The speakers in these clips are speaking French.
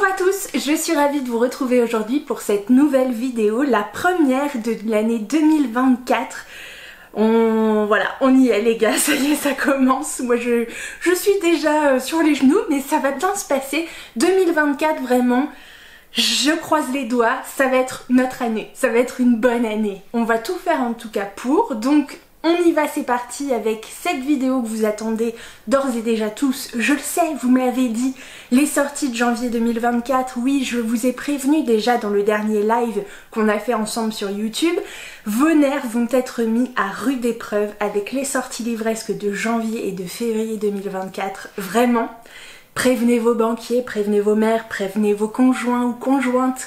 Bonjour à tous, je suis ravie de vous retrouver aujourd'hui pour cette nouvelle vidéo, la première de l'année 2024. On y est les gars, ça y est, ça commence. Moi je suis déjà sur les genoux, mais ça va bien se passer. 2024 vraiment, je croise les doigts, ça va être notre année, ça va être une bonne année. On va tout faire en tout cas pour, donc on y va, c'est parti avec cette vidéo que vous attendez d'ores et déjà tous. Je le sais, vous me l'avez dit, les sorties de janvier 2024, oui, je vous ai prévenu déjà dans le dernier live qu'on a fait ensemble sur YouTube. Vos nerfs vont être mis à rude épreuve avec les sorties livresques de janvier et de février 2024. Vraiment, prévenez vos banquiers, prévenez vos mères, prévenez vos conjoints ou conjointes.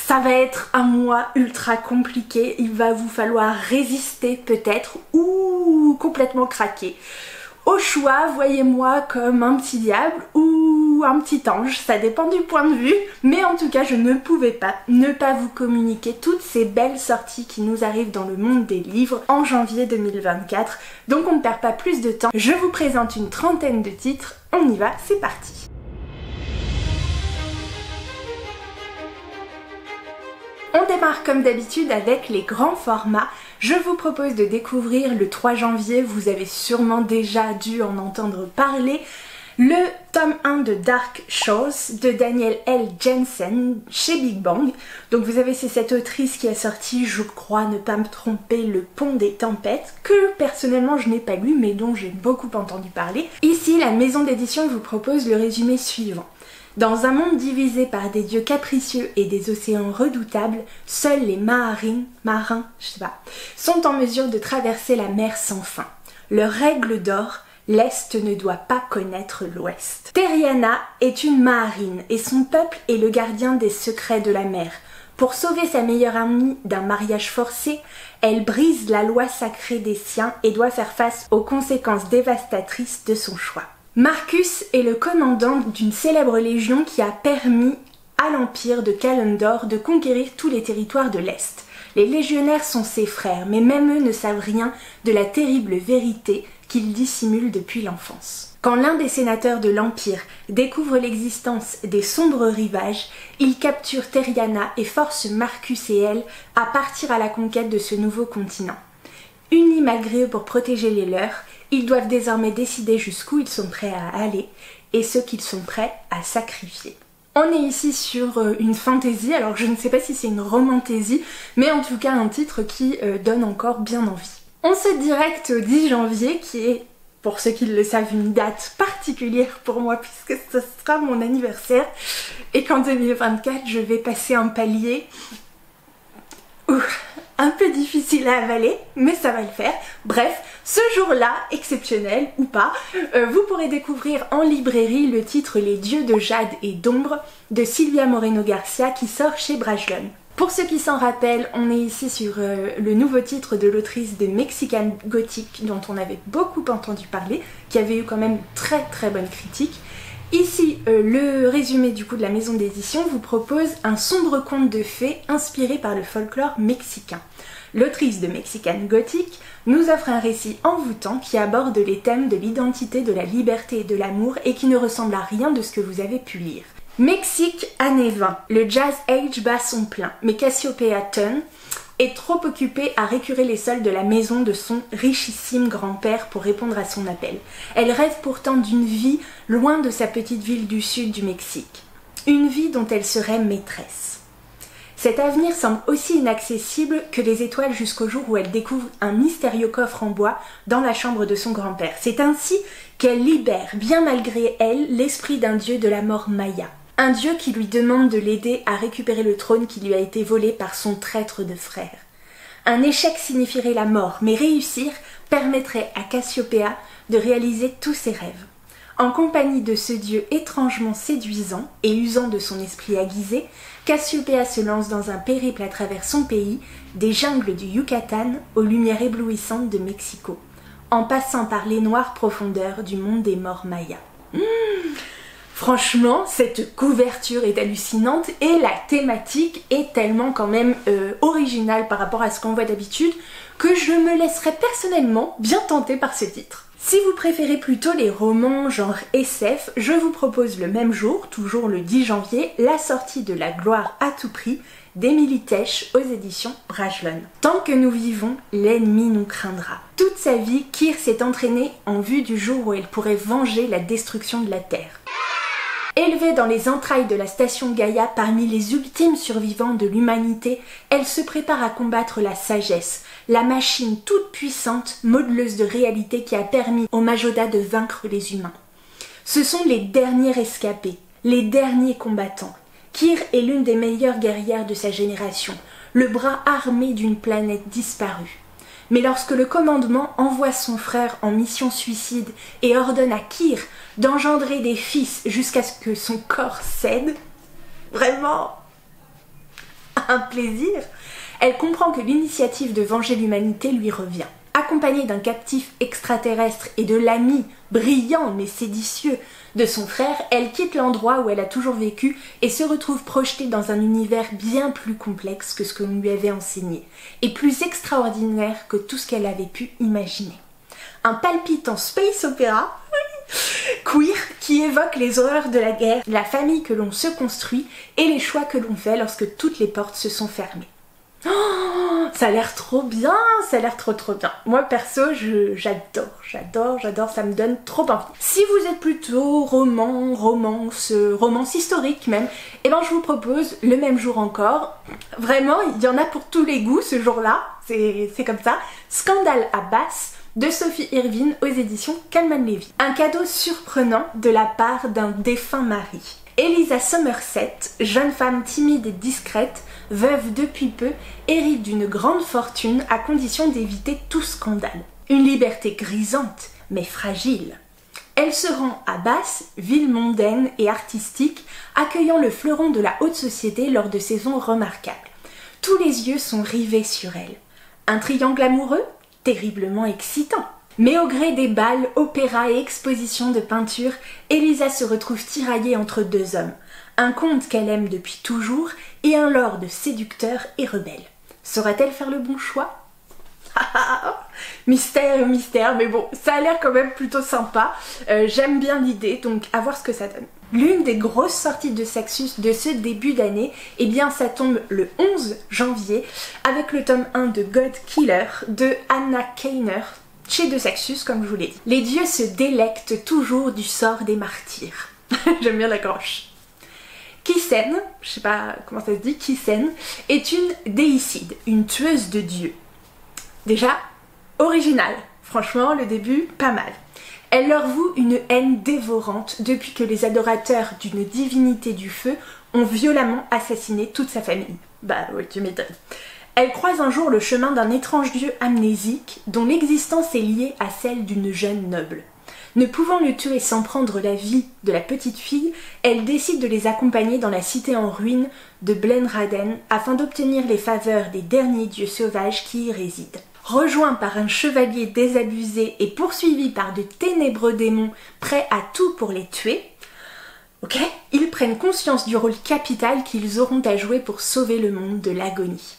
Ça va être un mois ultra compliqué, il va vous falloir résister peut-être ou complètement craquer. Au choix, voyez-moi comme un petit diable ou un petit ange, ça dépend du point de vue, mais en tout cas je ne pouvais pas ne pas vous communiquer toutes ces belles sorties qui nous arrivent dans le monde des livres en janvier 2024. Donc on ne perd pas plus de temps, je vous présente une trentaine de titres, on y va, c'est parti. On démarre comme d'habitude avec les grands formats. Je vous propose de découvrir le 3 janvier, vous avez sûrement déjà dû en entendre parler, le tome 1 de Dark Shores de Danielle L. Jensen chez Big Bang. Donc vous avez, c'est cette autrice qui a sorti, je crois ne pas me tromper, Le Pont des Tempêtes, que personnellement je n'ai pas lu mais dont j'ai beaucoup entendu parler. Ici, la maison d'édition vous propose le résumé suivant. Dans un monde divisé par des dieux capricieux et des océans redoutables, seuls les marins, sont en mesure de traverser la mer sans fin. Leur règle d'or, l'Est ne doit pas connaître l'Ouest. Terriana est une marine et son peuple est le gardien des secrets de la mer. Pour sauver sa meilleure amie d'un mariage forcé, elle brise la loi sacrée des siens et doit faire face aux conséquences dévastatrices de son choix. Marcus est le commandant d'une célèbre légion qui a permis à l'empire de Kalandor de conquérir tous les territoires de l'Est. Les légionnaires sont ses frères, mais même eux ne savent rien de la terrible vérité qu'ils dissimulent depuis l'enfance. Quand l'un des sénateurs de l'Empire découvre l'existence des sombres rivages, il capture Terriana et force Marcus et elle à partir à la conquête de ce nouveau continent. Unis malgré eux pour protéger les leurs, ils doivent désormais décider jusqu'où ils sont prêts à aller et ce qu'ils sont prêts à sacrifier. On est ici sur une fantaisie, alors je ne sais pas si c'est une romantaisie, mais en tout cas un titre qui donne encore bien envie. On se directe au 10 janvier qui est, pour ceux qui le savent, une date particulière pour moi puisque ce sera mon anniversaire et qu'en 2024 je vais passer un palier un peu difficile à avaler, mais ça va le faire. Bref, ce jour-là, exceptionnel ou pas, vous pourrez découvrir en librairie le titre Les dieux de jade et d'ombre de Silvia Moreno Garcia qui sort chez Brajlon. Pour ceux qui s'en rappellent, on est ici sur le nouveau titre de l'autrice de Mexican Gothic dont on avait beaucoup entendu parler, qui avait eu quand même très bonne critique. Ici, le résumé du coup de la maison d'édition vous propose un sombre conte de fées inspiré par le folklore mexicain. L'autrice de Mexican Gothic nous offre un récit envoûtant qui aborde les thèmes de l'identité, de la liberté et de l'amour et qui ne ressemble à rien de ce que vous avez pu lire. Mexique, années 20. Le Jazz Age bat son plein, mais Cassiopeia Tunn est trop occupée à récurer les sols de la maison de son richissime grand-père pour répondre à son appel. Elle rêve pourtant d'une vie loin de sa petite ville du sud du Mexique. Une vie dont elle serait maîtresse. Cet avenir semble aussi inaccessible que les étoiles jusqu'au jour où elle découvre un mystérieux coffre en bois dans la chambre de son grand-père. C'est ainsi qu'elle libère, bien malgré elle, l'esprit d'un dieu de la mort maya. Un dieu qui lui demande de l'aider à récupérer le trône qui lui a été volé par son traître de frère. Un échec signifierait la mort, mais réussir permettrait à Cassiopeia de réaliser tous ses rêves. En compagnie de ce dieu étrangement séduisant et usant de son esprit aiguisé, Cassiopeia se lance dans un périple à travers son pays, des jungles du Yucatan aux lumières éblouissantes de Mexico, en passant par les noires profondeurs du monde des morts mayas. Franchement, cette couverture est hallucinante et la thématique est tellement quand même originale par rapport à ce qu'on voit d'habitude que je me laisserai personnellement bien tentée par ce titre. Si vous préférez plutôt les romans genre SF, je vous propose le même jour, toujours le 10 janvier, la sortie de La gloire à tout prix d'Émilie Tesch aux éditions Brajlon. Tant que nous vivons, l'ennemi nous craindra. Toute sa vie, Kyr s'est entraînée en vue du jour où elle pourrait venger la destruction de la Terre. Élevée dans les entrailles de la station Gaïa parmi les ultimes survivants de l'humanité, elle se prépare à combattre la sagesse, la machine toute puissante, modeleuse de réalité qui a permis au Majoda de vaincre les humains. Ce sont les derniers rescapés, les derniers combattants. Kyr est l'une des meilleures guerrières de sa génération, le bras armé d'une planète disparue. Mais lorsque le commandement envoie son frère en mission suicide et ordonne à Kyr d'engendrer des fils jusqu'à ce que son corps cède, vraiment un plaisir, elle comprend que l'initiative de venger l'humanité lui revient. Accompagnée d'un captif extraterrestre et de l'ami brillant mais séditieux de son frère, elle quitte l'endroit où elle a toujours vécu et se retrouve projetée dans un univers bien plus complexe que ce que l'on lui avait enseigné, et plus extraordinaire que tout ce qu'elle avait pu imaginer. Un palpitant space opéra queer qui évoque les horreurs de la guerre, la famille que l'on se construit et les choix que l'on fait lorsque toutes les portes se sont fermées. Oh, ça a l'air trop bien, ça a l'air trop bien. Moi perso, j'adore, ça me donne trop envie. Si vous êtes plutôt romance historique même, eh ben je vous propose le même jour encore. Vraiment, il y en a pour tous les goûts ce jour-là, c'est comme ça. Scandale à Bass de Sophie Irvine aux éditions Kalman Levy. Un cadeau surprenant de la part d'un défunt mari. Elisa Somerset, jeune femme timide et discrète, veuve depuis peu, hérite d'une grande fortune à condition d'éviter tout scandale. Une liberté grisante, mais fragile. Elle se rend à Bass, ville mondaine et artistique, accueillant le fleuron de la haute société lors de saisons remarquables. Tous les yeux sont rivés sur elle. Un triangle amoureux? Terriblement excitant. Mais au gré des bals, opéras et expositions de peinture, Elisa se retrouve tiraillée entre deux hommes. Un comte qu'elle aime depuis toujours et un lord séducteur et rebelle. Saura-t-elle faire le bon choix? Mystère, mystère, mais bon, ça a l'air quand même plutôt sympa. J'aime bien l'idée, donc à voir ce que ça donne. L'une des grosses sorties de Saxus de ce début d'année, eh bien ça tombe le 11 janvier avec le tome 1 de God Killer de Anna Kainer, chez De Saxus comme je vous l'ai dit. Les dieux se délectent toujours du sort des martyrs. J'aime bien la croche. Kisen, je sais pas comment ça se dit, Kisen, est une déicide, une tueuse de dieux. Déjà, original. Franchement, le début, pas mal. Elle leur voue une haine dévorante depuis que les adorateurs d'une divinité du feu ont violemment assassiné toute sa famille. Bah oui, tu m'étonnes. Elle croise un jour le chemin d'un étrange dieu amnésique dont l'existence est liée à celle d'une jeune noble. Ne pouvant le tuer sans prendre la vie de la petite fille, elle décide de les accompagner dans la cité en ruine de Blenraden afin d'obtenir les faveurs des derniers dieux sauvages qui y résident. Rejoint par un chevalier désabusé et poursuivi par de ténébreux démons prêts à tout pour les tuer, ils prennent conscience du rôle capital qu'ils auront à jouer pour sauver le monde de l'agonie.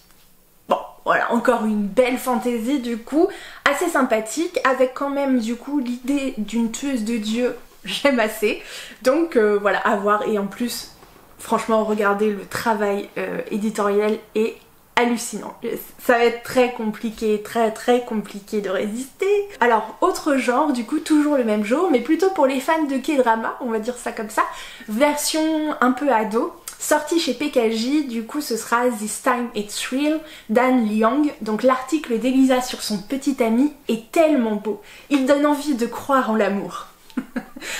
Bon, voilà, encore une belle fantaisie du coup, assez sympathique, avec quand même du coup l'idée d'une tueuse de dieu, j'aime assez. Donc voilà, à voir, et en plus, franchement, regardez le travail éditorial est hallucinant. Ça va être très compliqué de résister. Alors, autre genre, du coup, toujours le même jour, mais plutôt pour les fans de K-drama, on va dire ça comme ça, version un peu ado, sortie chez PKJ, du coup ce sera This Time It's Real d'Anne Liang. Donc l'article d'Elisa sur son petit ami est tellement beau, il donne envie de croire en l'amour.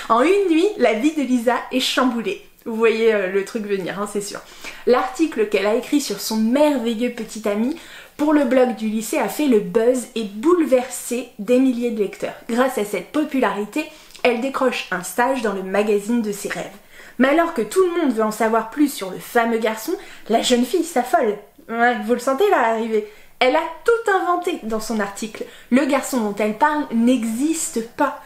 En une nuit, la vie d'Elisa est chamboulée. Vous voyez le truc venir, hein, c'est sûr. L'article qu'elle a écrit sur son merveilleux petit ami pour le blog du lycée a fait le buzz et bouleversé des milliers de lecteurs. Grâce à cette popularité, elle décroche un stage dans le magazine de ses rêves. Mais alors que tout le monde veut en savoir plus sur le fameux garçon, la jeune fille s'affole. Ouais, vous le sentez là arriver. Elle a tout inventé dans son article. Le garçon dont elle parle n'existe pas.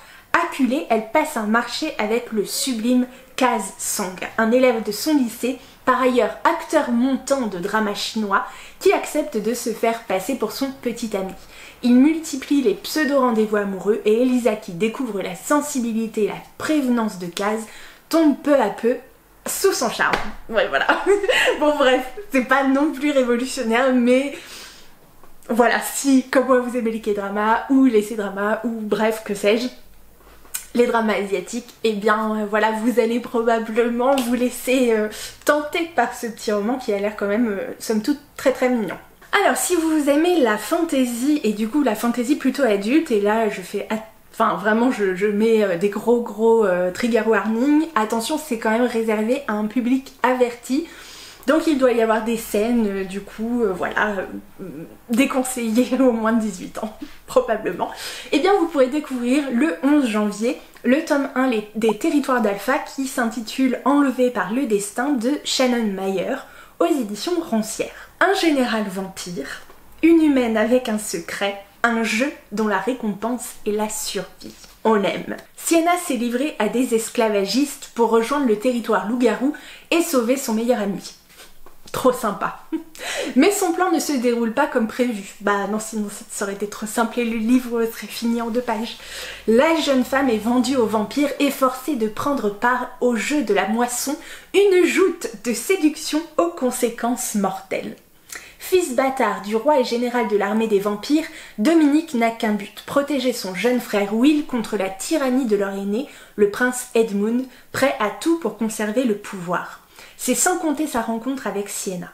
Acculée, elle passe un marché avec le sublime Kaz Song, un élève de son lycée par ailleurs acteur montant de drama chinois, qui accepte de se faire passer pour son petit ami. Il multiplie les pseudo-rendez-vous amoureux et Elisa, qui découvre la sensibilité et la prévenance de Kaz, tombe peu à peu sous son charme. Ouais, voilà. Bon bref, c'est pas non plus révolutionnaire, mais voilà, si comme moi vous aimez les K-dramas ou les C-dramas ou bref, que sais-je, les dramas asiatiques, et bien voilà, vous allez probablement vous laisser tenter par ce petit roman qui a l'air quand même, somme toute, très très mignon. Alors si vous aimez la fantasy, et du coup la fantasy plutôt adulte, et là je fais... Enfin vraiment je mets des gros trigger warning, attention, c'est quand même réservé à un public averti. Donc il doit y avoir des scènes, du coup, voilà, déconseillées au moins de 18 ans, probablement. Et bien vous pourrez découvrir le 11 janvier le tome 1 des Territoires d'Alpha qui s'intitule Enlevé par le destin de Shannon Meyer aux éditions Roncière. Un général vampire, une humaine avec un secret, un jeu dont la récompense est la survie. On aime. Sienna s'est livrée à des esclavagistes pour rejoindre le territoire loup-garou et sauver son meilleur ami. Trop sympa. Mais son plan ne se déroule pas comme prévu. Bah non, sinon ça aurait été trop simple et le livre serait fini en 2 pages. La jeune femme est vendue aux vampires et forcée de prendre part au jeu de la moisson, une joute de séduction aux conséquences mortelles. Fils bâtard du roi et général de l'armée des vampires, Dominique n'a qu'un but, protéger son jeune frère Will contre la tyrannie de leur aîné, le prince Edmund, prêt à tout pour conserver le pouvoir. C'est sans compter sa rencontre avec Sienna.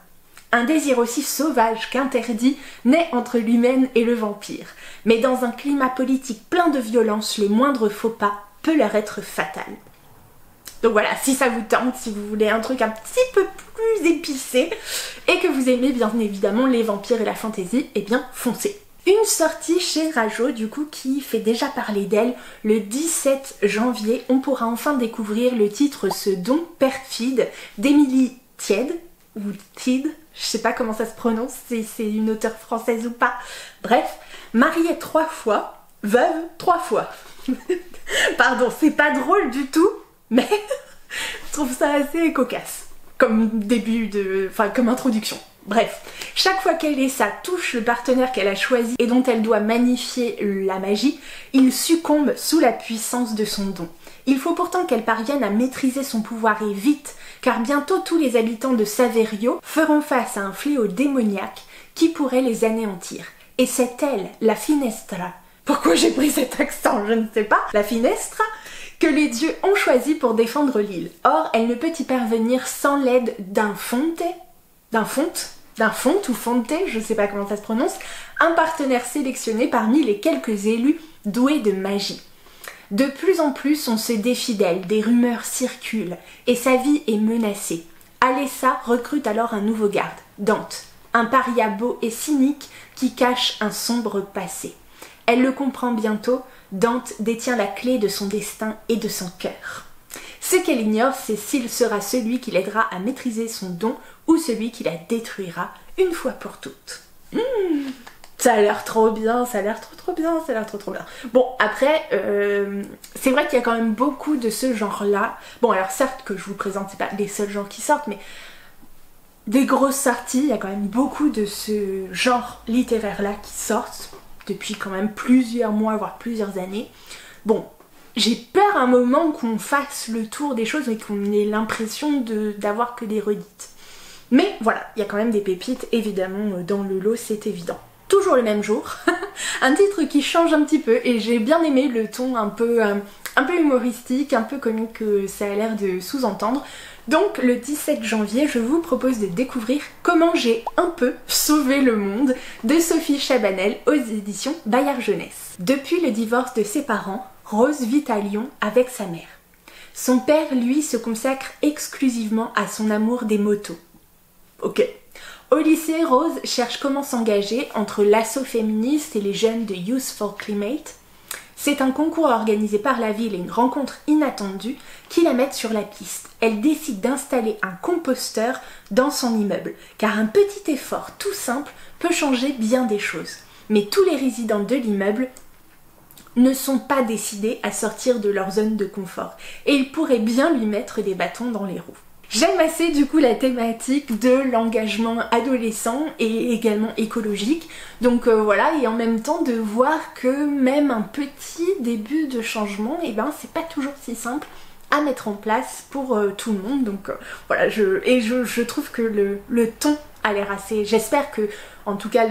Un désir aussi sauvage qu'interdit naît entre l'humaine et le vampire. Mais dans un climat politique plein de violence, le moindre faux pas peut leur être fatal. Donc voilà, si ça vous tente, si vous voulez un truc un petit peu plus épicé et que vous aimez bien évidemment les vampires et la fantasy, eh bien foncez. Une sortie chez Rajo du coup qui fait déjà parler d'elle. Le 17 janvier, on pourra enfin découvrir le titre Ce don perfide d'Émilie Tiède, ou Tied, je sais pas comment ça se prononce, si c'est une auteure française ou pas. Bref, mariée 3 fois, veuve 3 fois. Pardon, c'est pas drôle du tout, mais je trouve ça assez cocasse comme début de... enfin comme introduction. Bref, chaque fois qu'elle et ça touche le partenaire qu'elle a choisi et dont elle doit magnifier la magie, il succombe sous la puissance de son don. Il faut pourtant qu'elle parvienne à maîtriser son pouvoir et vite, car bientôt tous les habitants de Saverio feront face à un fléau démoniaque qui pourrait les anéantir. Et c'est elle, la Finestra. Pourquoi j'ai pris cet accent, je ne sais pas. La Finestra que les dieux ont choisi pour défendre l'île. Or, elle ne peut y parvenir sans l'aide d'un fonte, ou fonte, je ne sais pas comment ça se prononce, un partenaire sélectionné parmi les quelques élus doués de magie. De plus en plus, on se défie d'elle, des rumeurs circulent, et sa vie est menacée. Alessa recrute alors un nouveau garde, Dante, un paria beau et cynique qui cache un sombre passé. Elle le comprend bientôt, Dante détient la clé de son destin et de son cœur. Ce qu'elle ignore, c'est s'il sera celui qui l'aidera à maîtriser son don ou celui qui la détruira une fois pour toutes. Ça a l'air trop bien, ça a l'air trop bien. Bon, après, c'est vrai qu'il y a quand même beaucoup de ce genre-là. Bon, alors certes que je vous présente, c'est pas les seuls genres qui sortent, mais des grosses sorties, il y a quand même beaucoup de ce genre littéraire-là qui sortent depuis quand même plusieurs mois, voire plusieurs années. Bon, j'ai peur un moment qu'on fasse le tour des choses et qu'on ait l'impression d'avoir que des redites. Mais voilà, il y a quand même des pépites, évidemment, dans le lot, c'est évident. Toujours le même jour, un titre qui change un petit peu, et j'ai bien aimé le ton un peu humoristique, un peu comique que ça a l'air de sous-entendre. Donc le 17 janvier, je vous propose de découvrir Comment j'ai un peu sauvé le monde de Sophie Chabanel aux éditions Bayard Jeunesse. Depuis le divorce de ses parents, Rose vit à Lyon avec sa mère. Son père, lui, se consacre exclusivement à son amour des motos. Ok. Au lycée, Rose cherche comment s'engager entre l'assaut féministe et les jeunes de Youth for Climate. C'est un concours organisé par la ville et une rencontre inattendue qui la mettent sur la piste. Elle décide d'installer un composteur dans son immeuble, car un petit effort tout simple peut changer bien des choses. Mais tous les résidents de l'immeuble ne sont pas décidés à sortir de leur zone de confort, et ils pourraient bien lui mettre des bâtons dans les roues. J'aime assez du coup la thématique de l'engagement adolescent et également écologique. Donc voilà, et en même temps de voir que même un petit début de changement, et ben c'est pas toujours si simple à mettre en place pour tout le monde. Donc voilà, je trouve que le ton a l'air assez... J'espère que en tout cas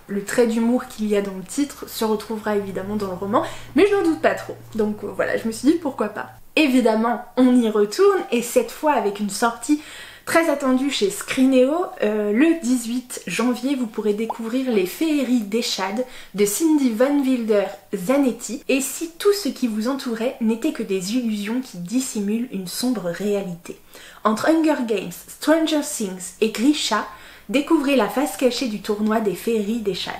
le trait d'humour qu'il y a dans le titre se retrouvera évidemment dans le roman, mais je n'en doute pas trop. Donc voilà, je me suis dit pourquoi pas. Évidemment, on y retourne, et cette fois avec une sortie très attendue chez Scrineo. Le 18 janvier, vous pourrez découvrir Les Féeries d'Eshad de Cindy Van Wilder Zanetti. Et si tout ce qui vous entourait n'était que des illusions qui dissimulent une sombre réalité. Entre Hunger Games, Stranger Things et Grisha, découvrez la face cachée du tournoi des Féeries d'Eshad.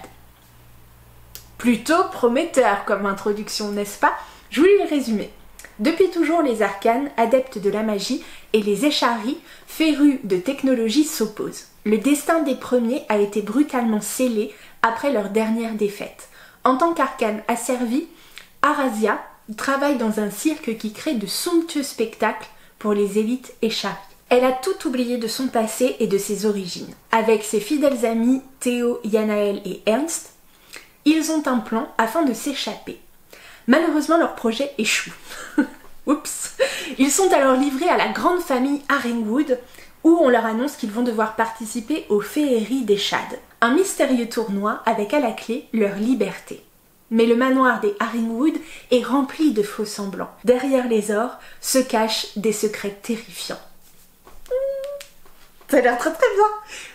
Plutôt prometteur comme introduction, n'est-ce pas? Je vous lis le résumé. Depuis toujours, les arcanes, adeptes de la magie, et les Eshari, férus de technologie, s'opposent. Le destin des premiers a été brutalement scellé après leur dernière défaite. En tant qu'arcane asservie, Arazia travaille dans un cirque qui crée de somptueux spectacles pour les élites Eshari. Elle a tout oublié de son passé et de ses origines. Avec ses fidèles amis Théo, Yanaël et Ernst, ils ont un plan afin de s'échapper. Malheureusement, leur projet échoue. Oups. Ils sont alors livrés à la grande famille Haringwood, où on leur annonce qu'ils vont devoir participer aux Féeries d'Eshad, un mystérieux tournoi avec à la clé leur liberté. Mais le manoir des Haringwood est rempli de faux semblants. Derrière les ors se cachent des secrets terrifiants. Ça a l'air très très bien.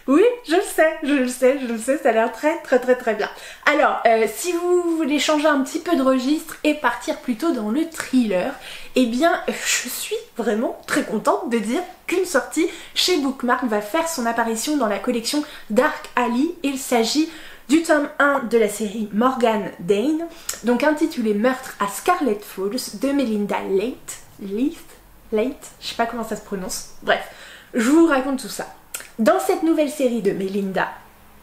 Oui, je le sais, ça a l'air très bien. Alors, si vous voulez changer un petit peu de registre et partir plutôt dans le thriller, eh bien, je suis vraiment très contente de dire qu'une sortie chez Bookmark va faire son apparition dans la collection Dark Alley. Il s'agit du tome 1 de la série Morgan Dane, donc intitulé Meurtre à Scarlet Falls de Melinda Leith, je sais pas comment ça se prononce, bref. Je vous raconte tout ça. Dans cette nouvelle série de Melinda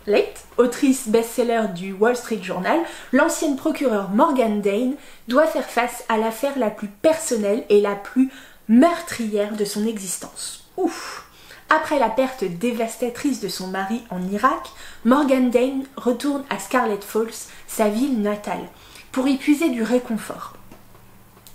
Leith, autrice best-seller du Wall Street Journal, l'ancienne procureure Morgan Dane doit faire face à l'affaire la plus personnelle et la plus meurtrière de son existence. Ouf! Après la perte dévastatrice de son mari en Irak, Morgan Dane retourne à Scarlet Falls, sa ville natale, pour y puiser du réconfort.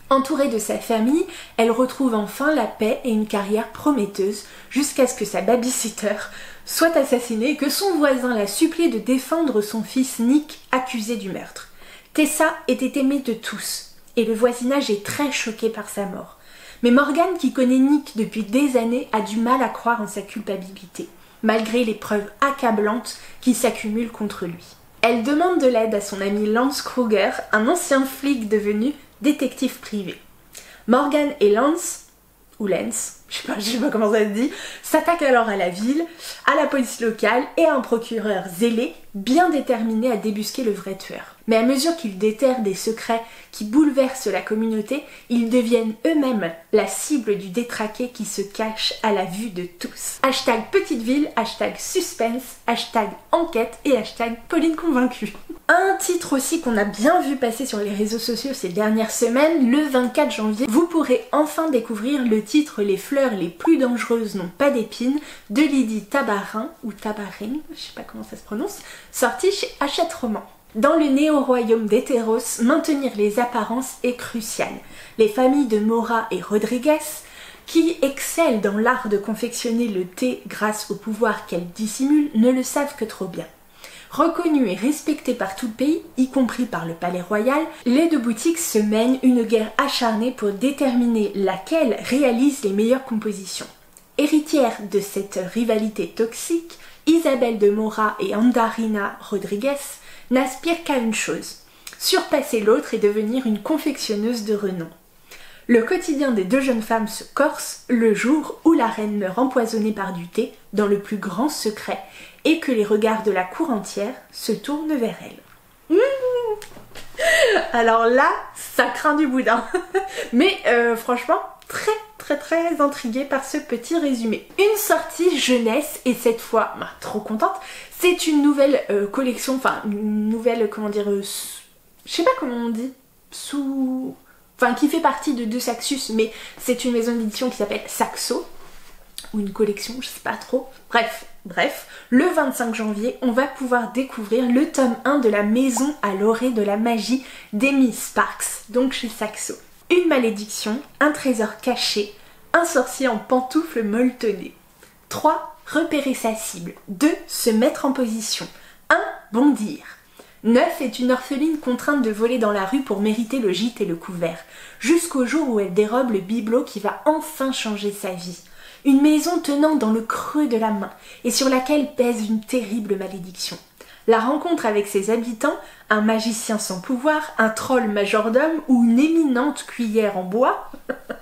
Entourée de sa famille, elle retrouve enfin la paix et une carrière prometteuse jusqu'à ce que sa babysitter soit assassinée et que son voisin la supplie de défendre son fils Nick accusé du meurtre. Tessa était aimée de tous et le voisinage est très choqué par sa mort. Mais Morgan, qui connaît Nick depuis des années, a du mal à croire en sa culpabilité, malgré les preuves accablantes qui s'accumulent contre lui. Elle demande de l'aide à son ami Lance Kruger, un ancien flic devenu détective privé. Morgan et Lance, ou Lance, je sais pas comment ça se dit, s'attaquent alors à la ville, à la police locale et à un procureur zélé, bien déterminé à débusquer le vrai tueur. Mais à mesure qu'ils déterrent des secrets qui bouleversent la communauté, ils deviennent eux-mêmes la cible du détraqué qui se cache à la vue de tous. Hashtag petite ville, hashtag suspense, hashtag enquête et hashtag Pauline convaincue. Un titre aussi qu'on a bien vu passer sur les réseaux sociaux ces dernières semaines, le 24 janvier, vous pourrez enfin découvrir le titre Les fleurs les plus dangereuses n'ont pas d'épines de Lydie Tabarin, ou Tabarin, je sais pas comment ça se prononce, sorti chez Hachette Roman. Dans le néo-royaume d'Hétéros, maintenir les apparences est crucial. Les familles de Mora et Rodriguez, qui excellent dans l'art de confectionner le thé grâce au pouvoir qu'elles dissimulent, ne le savent que trop bien. Reconnus et respectés par tout le pays, y compris par le palais royal, les deux boutiques se mènent une guerre acharnée pour déterminer laquelle réalise les meilleures compositions. Héritière de cette rivalité toxique, Isabelle de Mora et Andarina Rodriguez n'aspirent qu'à une chose, surpasser l'autre et devenir une confectionneuse de renom. Le quotidien des deux jeunes femmes se corse le jour où la reine meurt empoisonnée par du thé dans le plus grand secret et que les regards de la cour entière se tournent vers elle. Alors là, ça craint du boudin. Mais franchement, très intriguée par ce petit résumé. Une sortie jeunesse, et cette fois, trop contente, c'est une nouvelle collection, enfin une nouvelle, comment dire, je sais pas comment on dit, enfin qui fait partie de Saxus, mais c'est une maison d'édition qui s'appelle Saxo. ou une collection, je sais pas trop. Bref, le 25 janvier, on va pouvoir découvrir le tome 1 de la maison à l'orée de la magie d'Amy Sparks, donc chez Saxo. Une malédiction, un trésor caché, un sorcier en pantoufles molletonnées. 3. Repérer sa cible. 2. Se mettre en position. 1. Bondir. 9 est une orpheline contrainte de voler dans la rue pour mériter le gîte et le couvert, jusqu'au jour où elle dérobe le bibelot qui va enfin changer sa vie. Une maison tenant dans le creux de la main et sur laquelle pèse une terrible malédiction. La rencontre avec ses habitants, un magicien sans pouvoir, un troll majordome ou une éminente cuillère en bois,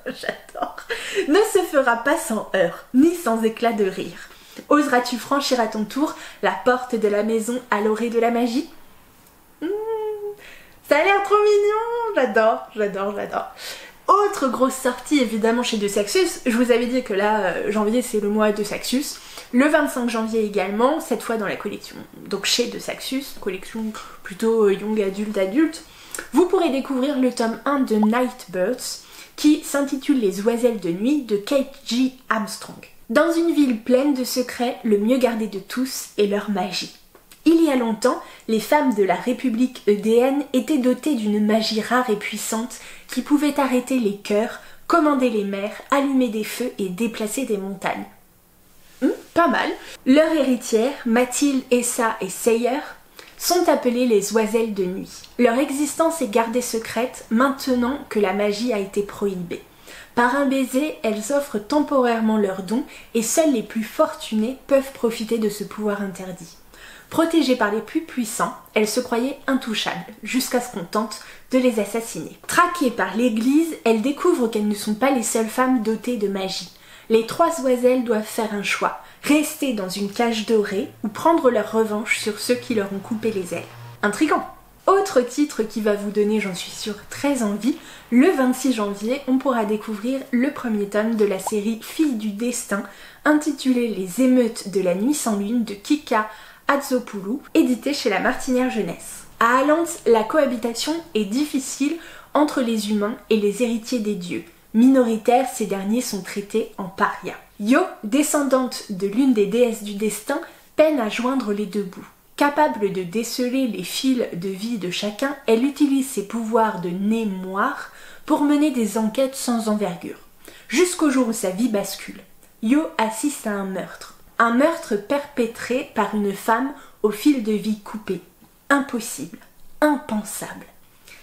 j'adore, ne se fera pas sans heurts, ni sans éclat de rire. Oseras-tu franchir à ton tour la porte de la maison à l'orée de la magie? Ça a l'air trop mignon, j'adore. Autre grosse sortie évidemment chez De Saxus, je vous avais dit que là, janvier c'est le mois de Saxus. Le 25 janvier également, cette fois dans la collection, donc chez De Saxus, collection plutôt young adulte, vous pourrez découvrir le tome 1 de Nightbirds qui s'intitule Les oiselles de nuit de Kate G. Armstrong. Dans une ville pleine de secrets, le mieux gardé de tous est leur magie. Il y a longtemps, les femmes de la République eudéenne étaient dotées d'une magie rare et puissante qui pouvait arrêter les cœurs, commander les mers, allumer des feux et déplacer des montagnes. Pas mal. Leurs héritières, Mathilde, Essa et Sayer, sont appelées les oiselles de nuit. Leur existence est gardée secrète maintenant que la magie a été prohibée. Par un baiser, elles offrent temporairement leurs dons et seuls les plus fortunés peuvent profiter de ce pouvoir interdit. Protégées par les plus puissants, elles se croyaient intouchables, jusqu'à ce qu'on tente de les assassiner. Traquées par l'église, elles découvrent qu'elles ne sont pas les seules femmes dotées de magie. Les 3 oiselles doivent faire un choix, rester dans une cage dorée ou prendre leur revanche sur ceux qui leur ont coupé les ailes. Intriguant! Autre titre qui va vous donner, j'en suis sûre, très envie, le 26 janvier, on pourra découvrir le premier tome de la série Filles du Destin, intitulé Les émeutes de la nuit sans lune de Kika Hatzopoulou, édité chez la Martinière Jeunesse. À Alente, la cohabitation est difficile entre les humains et les héritiers des dieux. Minoritaires, ces derniers sont traités en parias. Yo, descendante de l'une des déesses du destin, peine à joindre les deux bouts. Capable de déceler les fils de vie de chacun, elle utilise ses pouvoirs de mémoire pour mener des enquêtes sans envergure. Jusqu'au jour où sa vie bascule. Yo assiste à un meurtre. Un meurtre perpétré par une femme au fil de vie coupé. Impossible, impensable.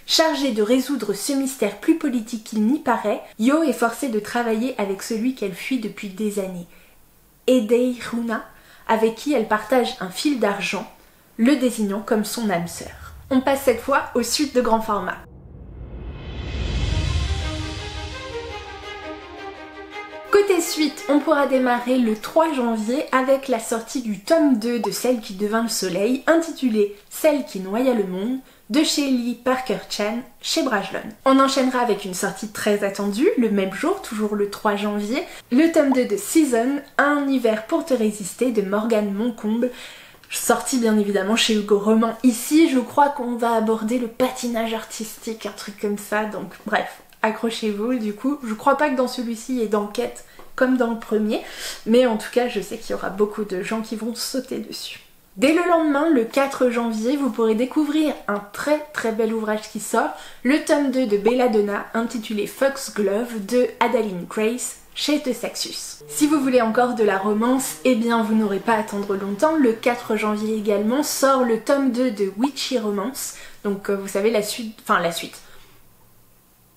Chargée de résoudre ce mystère plus politique qu'il n'y paraît, Yo est forcée de travailler avec celui qu'elle fuit depuis des années, Edei Runa, avec qui elle partage un fil d'argent, le désignant comme son âme sœur. On passe cette fois aux suites de grand format. Côté suite, on pourra démarrer le 3 janvier avec la sortie du tome 2 de Celle qui devint le soleil, intitulé Celle qui noya le monde, de Shelley Parker Chan chez Brajlon. On enchaînera avec une sortie très attendue, le même jour, toujours le 3 janvier, le tome 2 de Season, Un hiver pour te résister de Morgane Moncomble, sorti bien évidemment chez Hugo Roman. Ici, je crois qu'on va aborder le patinage artistique, un truc comme ça, donc bref, accrochez-vous. Du coup, je crois pas que dans celui-ci il y ait d'enquête comme dans le premier, mais en tout cas, je sais qu'il y aura beaucoup de gens qui vont sauter dessus. Dès le lendemain, le 4 janvier, vous pourrez découvrir un très bel ouvrage qui sort, le tome 2 de Belladonna, intitulé Foxglove de Adaline Grace, chez De Saxus. Si vous voulez encore de la romance, eh bien vous n'aurez pas à attendre longtemps, le 4 janvier également sort le tome 2 de Witchy Romance, donc vous savez la suite,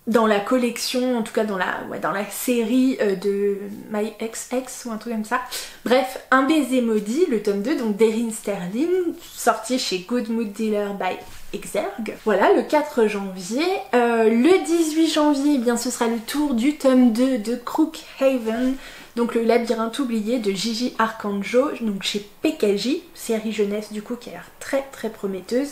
dans la collection, en tout cas dans la série de My Ex ou un truc comme ça. Bref, Un baiser maudit, le tome 2, donc d'Erin Sterling, sorti chez Good Mood Dealer by Exergue. Voilà, le 4 janvier. Le 18 janvier, eh bien ce sera le tour du tome 2 de Crookhaven, donc le labyrinthe oublié de Gigi Arcanjo, donc chez PKJ, série jeunesse du coup qui a l'air très prometteuse.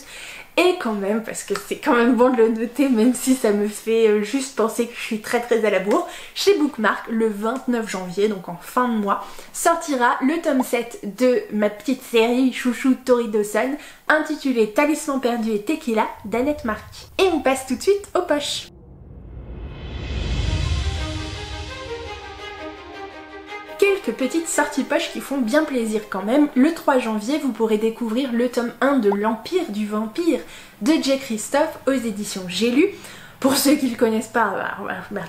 Et quand même, parce que c'est quand même bon de le noter, même si ça me fait juste penser que je suis très à la bourre, chez Bookmark, le 29 janvier, donc en fin de mois, sortira le tome 7 de ma petite série chouchou Tori Dawson, intitulé Talisman perdu et Tequila d'Annette Marquis. Et on passe tout de suite aux poches. quelques petites sorties poches qui font bien plaisir quand même. Le 3 janvier, vous pourrez découvrir le tome 1 de l'Empire du Vampire de Jay Kristoff aux éditions J'ai lu. Pour ceux qui ne le connaissent pas,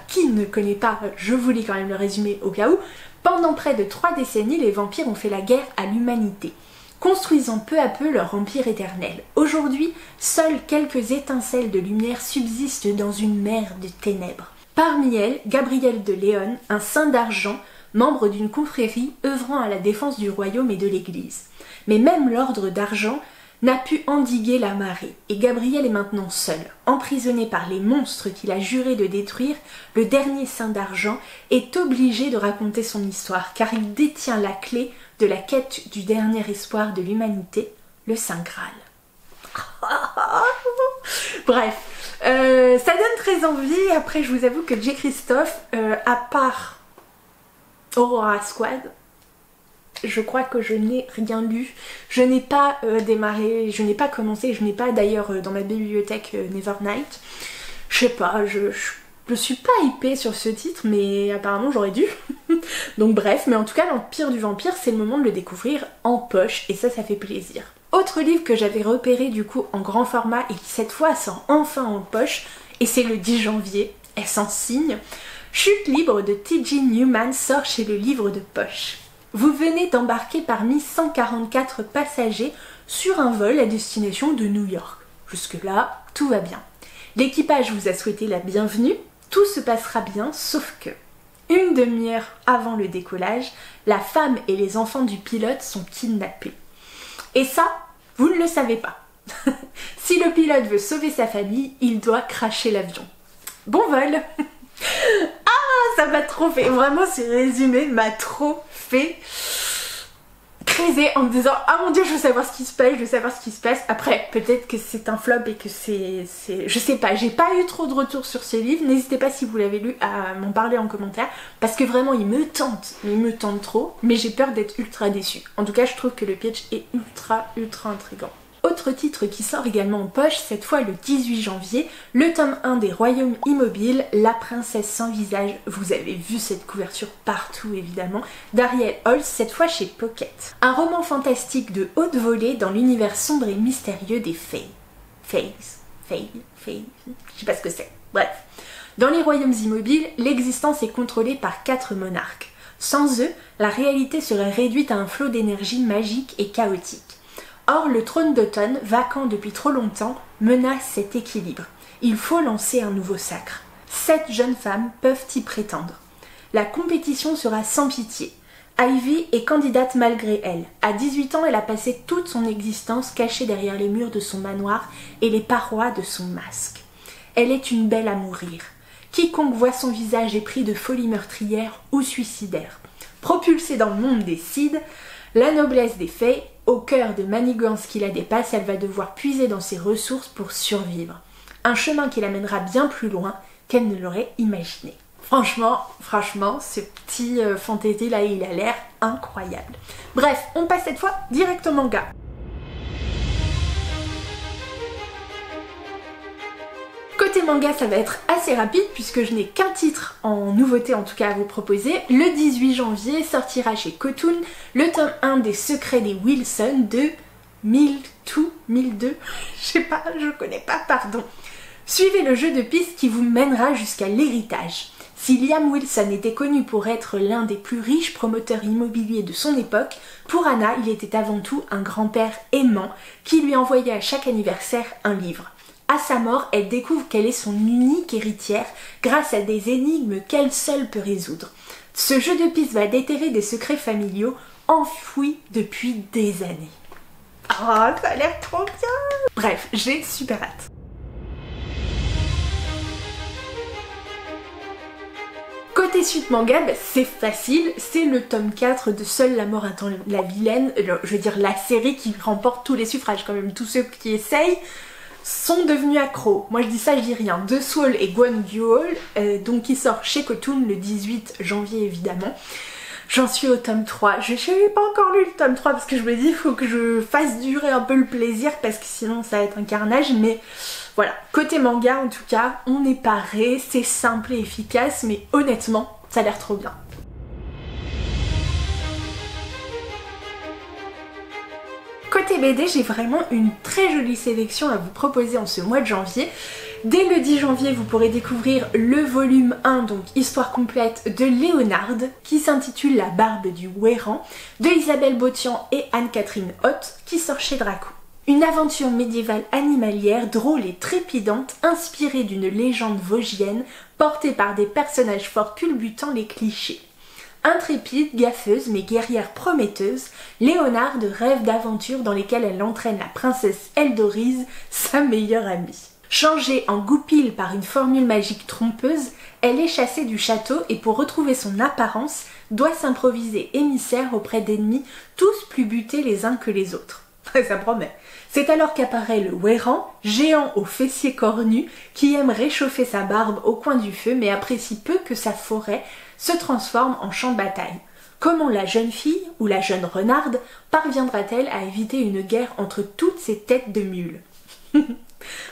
qui ne connaît pas, je vous lis quand même le résumé au cas où. Pendant près de 3 décennies, les vampires ont fait la guerre à l'humanité, construisant peu à peu leur empire éternel. Aujourd'hui, seules quelques étincelles de lumière subsistent dans une mer de ténèbres. Parmi elles, Gabriel de Léon, un saint d'argent, membre d'une confrérie œuvrant à la défense du royaume et de l'église. Mais même l'ordre d'argent n'a pu endiguer la marée, et Gabriel est maintenant seul. Emprisonné par les monstres qu'il a juré de détruire, le dernier saint d'argent est obligé de raconter son histoire, car il détient la clé de la quête du dernier espoir de l'humanité, le Saint Graal. Bref, ça donne très envie. Après, je vous avoue que Jay Kristoff, à part Aurora Squad, je crois que je n'ai rien lu. Je n'ai pas démarré, je n'ai pas commencé, je n'ai pas d'ailleurs dans ma bibliothèque Nevernight. Je sais pas, je suis pas hypée sur ce titre, mais apparemment j'aurais dû. Donc bref, mais en tout cas l'Empire du Vampire, c'est le moment de le découvrir en poche, et ça fait plaisir. Autre livre que j'avais repéré du coup en grand format et qui cette fois sort enfin en poche, et c'est le 10 janvier, elle s'en signe. Chute libre de T.J. Newman sort chez le livre de poche. Vous venez d'embarquer parmi 144 passagers sur un vol à destination de New York. Jusque-là, tout va bien. L'équipage vous a souhaité la bienvenue, tout se passera bien, sauf que, une demi-heure avant le décollage, la femme et les enfants du pilote sont kidnappés. Et ça, vous ne le savez pas. Si le pilote veut sauver sa famille, il doit crasher l'avion. Bon vol! Ça m'a trop fait, vraiment ce résumé m'a trop fait creuser en me disant ah mon dieu, je veux savoir ce qui se passe, je veux savoir ce qui se passe. Après peut-être que c'est un flop et que c'est... je sais pas, j'ai pas eu trop de retours sur ce livre. N'hésitez pas si vous l'avez lu à m'en parler en commentaire, parce que vraiment il me tente trop, mais j'ai peur d'être ultra déçue. En tout cas je trouve que le pitch est ultra intriguant. Autre titre qui sort également en poche, cette fois le 18 janvier, le tome 1 des Royaumes Immobiles, La Princesse sans visage. Vous avez vu cette couverture partout évidemment, d'Ariel Holz, cette fois chez Pocket. Un roman fantastique de haute volée dans l'univers sombre et mystérieux des Fae. Je sais pas ce que c'est. Bref. Dans les Royaumes Immobiles, l'existence est contrôlée par 4 monarques. Sans eux, la réalité serait réduite à un flot d'énergie magique et chaotique. Or, le trône d'automne, vacant depuis trop longtemps, menace cet équilibre. Il faut lancer un nouveau sacre. 7 jeunes femmes peuvent y prétendre. La compétition sera sans pitié. Ivy est candidate malgré elle. À 18 ans, elle a passé toute son existence cachée derrière les murs de son manoir et les parois de son masque. Elle est une belle à mourir. Quiconque voit son visage est pris de folie meurtrière ou suicidaire. Propulsée dans le monde des Cides, la noblesse des fées, au cœur de manigances qui la dépassent, elle va devoir puiser dans ses ressources pour survivre. Un chemin qui l'amènera bien plus loin qu'elle ne l'aurait imaginé. Franchement, ce petit fantasy là, il a l'air incroyable. Bref, on passe cette fois direct au manga. Côté manga, ça va être assez rapide puisque je n'ai qu'un titre en nouveauté en tout cas à vous proposer. Le 18 janvier sortira chez Kotun le tome 1 des Secrets des Wilson de 1002, je sais pas, je connais pas, pardon. Suivez le jeu de piste qui vous mènera jusqu'à l'héritage. Si Liam Wilson était connu pour être l'un des plus riches promoteurs immobiliers de son époque, pour Anna, il était avant tout un grand-père aimant qui lui envoyait à chaque anniversaire un livre. À sa mort, elle découvre qu'elle est son unique héritière grâce à des énigmes qu'elle seule peut résoudre. Ce jeu de piste va déterrer des secrets familiaux enfouis depuis des années. Oh, ça a l'air trop bien! Bref, j'ai super hâte. Côté suite manga, c'est facile, c'est le tome 4 de Seule la mort attend la vilaine, je veux dire la série qui remporte tous les suffrages quand même, tous ceux qui essayent sont devenus accros. Moi je dis ça, je dis rien. De Soul et Gwon Duol, donc qui sort chez Kotun le 18 janvier évidemment. J'en suis au tome 3. Je n'ai pas encore lu le tome 3 parce que je me dis il faut que je fasse durer un peu le plaisir parce que sinon ça va être un carnage, mais voilà. Côté manga en tout cas, on est paré, c'est simple et efficace, mais honnêtement, ça a l'air trop bien. Côté BD, j'ai vraiment une très jolie sélection à vous proposer en ce mois de janvier. Dès le 10 janvier, vous pourrez découvrir le volume 1, donc histoire complète de Léonard, qui s'intitule La barbe du Ouéran, de Isabelle Botian et Anne-Catherine Hoth, qui sort chez Draco. Une aventure médiévale animalière, drôle et trépidante, inspirée d'une légende vosgienne, portée par des personnages forts culbutant les clichés. Intrépide, gaffeuse mais guerrière prometteuse, Léonard rêve d'aventures dans lesquelles elle entraîne la princesse Eldorise, sa meilleure amie. Changée en goupille par une formule magique trompeuse, elle est chassée du château et pour retrouver son apparence, doit s'improviser émissaire auprès d'ennemis tous plus butés les uns que les autres. Ça promet. C'est alors qu'apparaît le Ouéran, géant aux fessiers cornus, qui aime réchauffer sa barbe au coin du feu mais apprécie peu que sa forêt se transforme en champ de bataille. Comment la jeune fille, ou la jeune renarde, parviendra-t-elle à éviter une guerre entre toutes ces têtes de mules?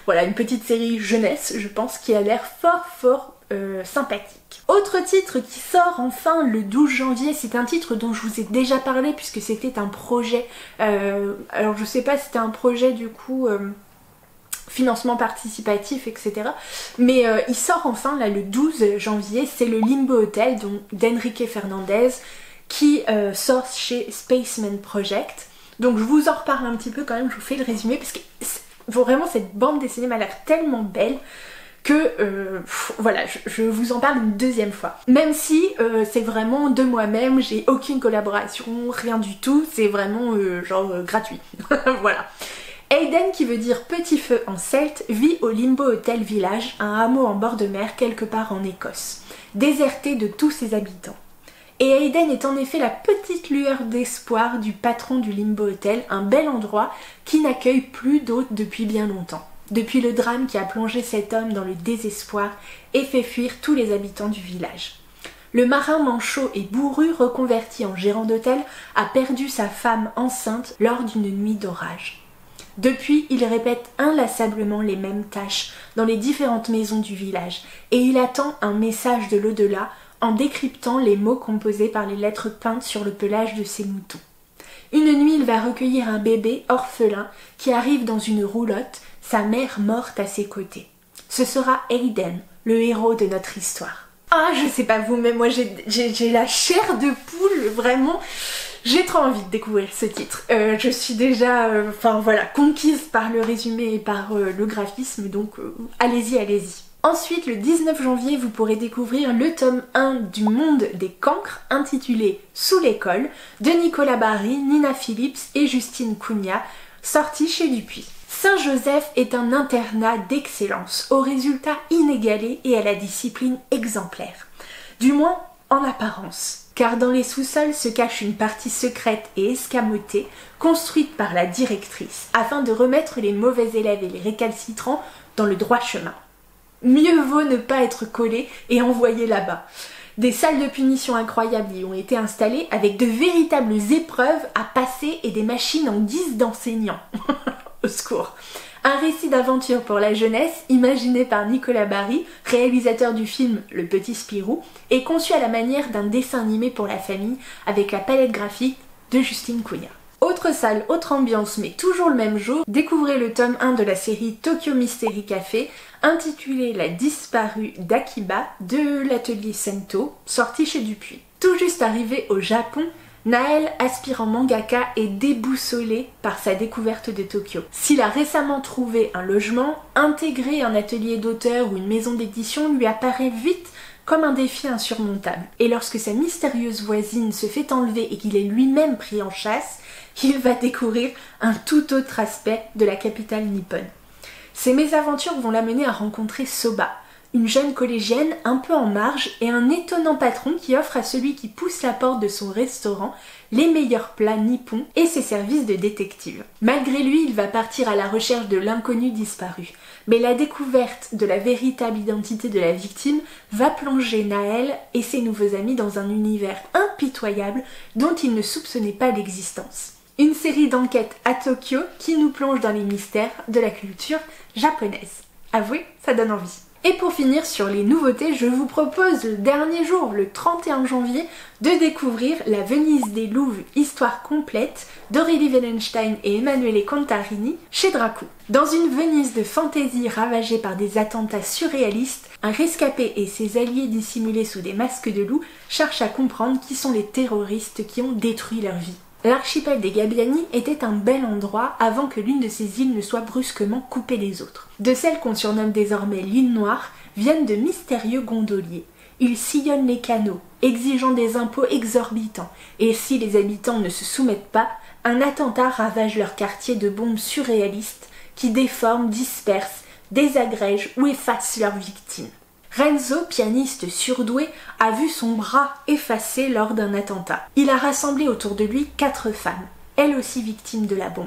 Voilà, une petite série jeunesse, je pense, qui a l'air fort sympathique. Autre titre qui sort enfin le 12 janvier, c'est un titre dont je vous ai déjà parlé puisque c'était un projet, alors je sais pas si c'était un projet du coup financement participatif, etc. Mais il sort enfin là le 12 janvier, c'est le Limbo Hotel d'Enrique Fernandez qui sort chez Spaceman Project. Donc je vous en reparle un petit peu quand même, je vous fais le résumé parce que vraiment cette bande dessinée m'a l'air tellement belle que voilà, je vous en parle une deuxième fois. Même si c'est vraiment de moi-même, j'ai aucune collaboration, rien du tout, c'est vraiment gratuit. Voilà. Aiden, qui veut dire petit feu en celte, vit au Limbo Hotel Village, un hameau en bord de mer quelque part en Écosse, déserté de tous ses habitants. Et Aiden est en effet la petite lueur d'espoir du patron du Limbo Hotel, un bel endroit qui n'accueille plus d'hôtes depuis bien longtemps. Depuis le drame qui a plongé cet homme dans le désespoir et fait fuir tous les habitants du village. Le marin manchot et bourru reconverti en gérant d'hôtel a perdu sa femme enceinte lors d'une nuit d'orage. Depuis, il répète inlassablement les mêmes tâches dans les différentes maisons du village et il attend un message de l'au-delà en décryptant les mots composés par les lettres peintes sur le pelage de ses moutons. Une nuit, il va recueillir un bébé orphelin qui arrive dans une roulotte, sa mère morte à ses côtés. Ce sera Aiden, le héros de notre histoire. Ah, je sais pas vous, mais moi j'ai la chair de poule, vraiment. J'ai trop envie de découvrir ce titre. Je suis déjà, conquise par le résumé et par le graphisme, donc allez-y. Ensuite, le 19 janvier, vous pourrez découvrir le tome 1 du Monde des Cancres, intitulé Sous l'école, de Nicolas Barry, Nina Phillips et Justine Cunha, sorti chez Dupuis. Saint-Joseph est un internat d'excellence, aux résultats inégalés et à la discipline exemplaire. Du moins, en apparence. Car dans les sous-sols se cache une partie secrète et escamotée, construite par la directrice, afin de remettre les mauvais élèves et les récalcitrants dans le droit chemin. Mieux vaut ne pas être collé et envoyé là-bas. Des salles de punition incroyables y ont été installées avec de véritables épreuves à passer et des machines en guise d'enseignants. Au secours. Un récit d'aventure pour la jeunesse, imaginé par Nicolas Barry, réalisateur du film Le Petit Spirou, et conçu à la manière d'un dessin animé pour la famille avec la palette graphique de Justine Cunha. Autre salle, autre ambiance, mais toujours le même jour, découvrez le tome 1 de la série Tokyo Mystery Café, intitulé La disparue d'Akiba, de l'atelier Sento, sorti chez Dupuis. Tout juste arrivé au Japon, Naël, aspirant mangaka, est déboussolé par sa découverte de Tokyo. S'il a récemment trouvé un logement, intégrer un atelier d'auteur ou une maison d'édition lui apparaît vite comme un défi insurmontable. Et lorsque sa mystérieuse voisine se fait enlever et qu'il est lui-même pris en chasse, il va découvrir un tout autre aspect de la capitale nippone. Ces mésaventures vont l'amener à rencontrer Soba, une jeune collégienne un peu en marge et un étonnant patron qui offre à celui qui pousse la porte de son restaurant les meilleurs plats nippons et ses services de détective. Malgré lui, il va partir à la recherche de l'inconnu disparu. Mais la découverte de la véritable identité de la victime va plonger Naël et ses nouveaux amis dans un univers impitoyable dont ils ne soupçonnaient pas l'existence. Une série d'enquêtes à Tokyo qui nous plonge dans les mystères de la culture japonaise. Avouez, ça donne envie. Et pour finir sur les nouveautés, je vous propose le dernier jour, le 31 janvier, de découvrir La Venise des Louves, histoire complète d'Aurélie Wellenstein et Emanuele Contarini chez Draco. Dans une Venise de fantaisie ravagée par des attentats surréalistes, un rescapé et ses alliés dissimulés sous des masques de loups cherchent à comprendre qui sont les terroristes qui ont détruit leur vie. L'archipel des Gabbiani était un bel endroit avant que l'une de ces îles ne soit brusquement coupée des autres. De celles qu'on surnomme désormais l'île Noire viennent de mystérieux gondoliers. Ils sillonnent les canaux, exigeant des impôts exorbitants, et si les habitants ne se soumettent pas, un attentat ravage leur quartier de bombes surréalistes qui déforment, dispersent, désagrègent ou effacent leurs victimes. Renzo, pianiste surdoué, a vu son bras effacé lors d'un attentat. Il a rassemblé autour de lui 4 femmes, elles aussi victimes de la bombe.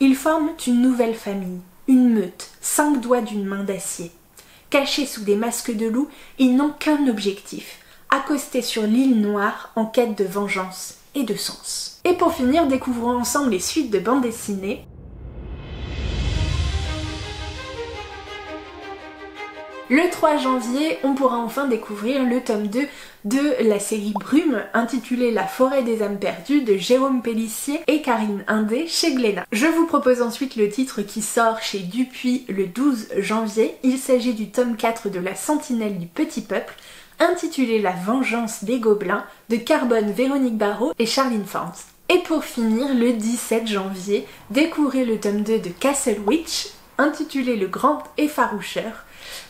Ils forment une nouvelle famille, une meute, 5 doigts d'une main d'acier. Cachés sous des masques de loup, ils n'ont qu'un objectif, accoster sur l'île Noire en quête de vengeance et de sens. Et pour finir, découvrons ensemble les suites de bande dessinée. Le 3 janvier, on pourra enfin découvrir le tome 2 de la série Brume, intitulée La forêt des âmes perdues de Jérôme Pellissier et Karine Indé chez Glénat. Je vous propose ensuite le titre qui sort chez Dupuis le 12 janvier. Il s'agit du tome 4 de La Sentinelle du Petit Peuple, intitulé La vengeance des gobelins de Carbone, Véronique Barrault et Charline Forms. Et pour finir, le 17 janvier, découvrez le tome 2 de Castle Witch, intitulé Le Grand Effaroucheur,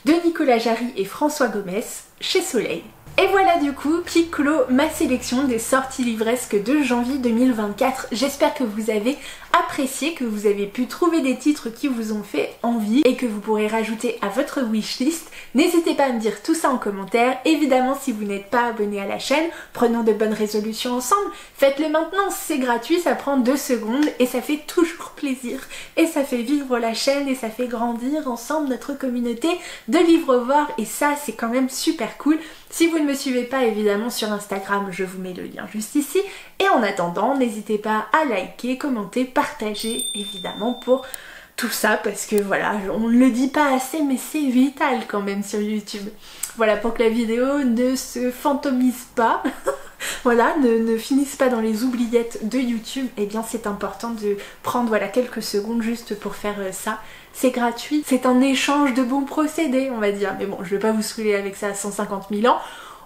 de Nicolas Jarry et François Gomez chez Soleil. Et voilà du coup qui clôt ma sélection des sorties livresques de janvier 2024. J'espère que vous avez apprécié, que vous avez pu trouver des titres qui vous ont fait envie et que vous pourrez rajouter à votre wishlist. N'hésitez pas à me dire tout ça en commentaire. Évidemment, si vous n'êtes pas abonné à la chaîne, prenons de bonnes résolutions ensemble. Faites-le maintenant, c'est gratuit, ça prend 2 secondes et ça fait toujours plaisir. Et ça fait vivre la chaîne et ça fait grandir ensemble notre communauté de livres-voir et ça, c'est quand même super cool. Si vous ne me suivez pas évidemment sur Instagram, je vous mets le lien juste ici. Et en attendant, n'hésitez pas à liker, commenter, partager évidemment pour tout ça parce que voilà, on ne le dit pas assez mais c'est vital quand même sur YouTube. Voilà, pour que la vidéo ne se fantomise pas, voilà, ne finisse pas dans les oubliettes de YouTube, et bien c'est important de prendre voilà quelques secondes juste pour faire ça. C'est gratuit, c'est un échange de bons procédés on va dire, mais bon je vais pas vous saouler avec ça à 150 000 ans.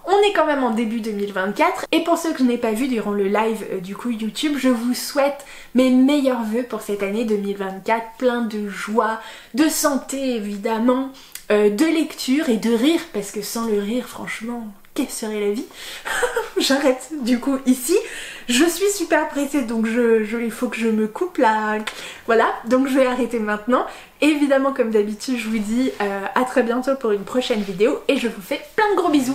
On est quand même en début 2024 et pour ceux que je n'ai pas vu durant le live du coup YouTube, je vous souhaite mes meilleurs vœux pour cette année 2024, plein de joie, de santé évidemment, de lecture et de rire parce que sans le rire franchement, quelle serait la vie? J'arrête du coup ici. Je suis super pressée donc il faut que je me coupe là. Voilà, donc je vais arrêter maintenant. Évidemment comme d'habitude je vous dis à très bientôt pour une prochaine vidéo et je vous fais plein de gros bisous.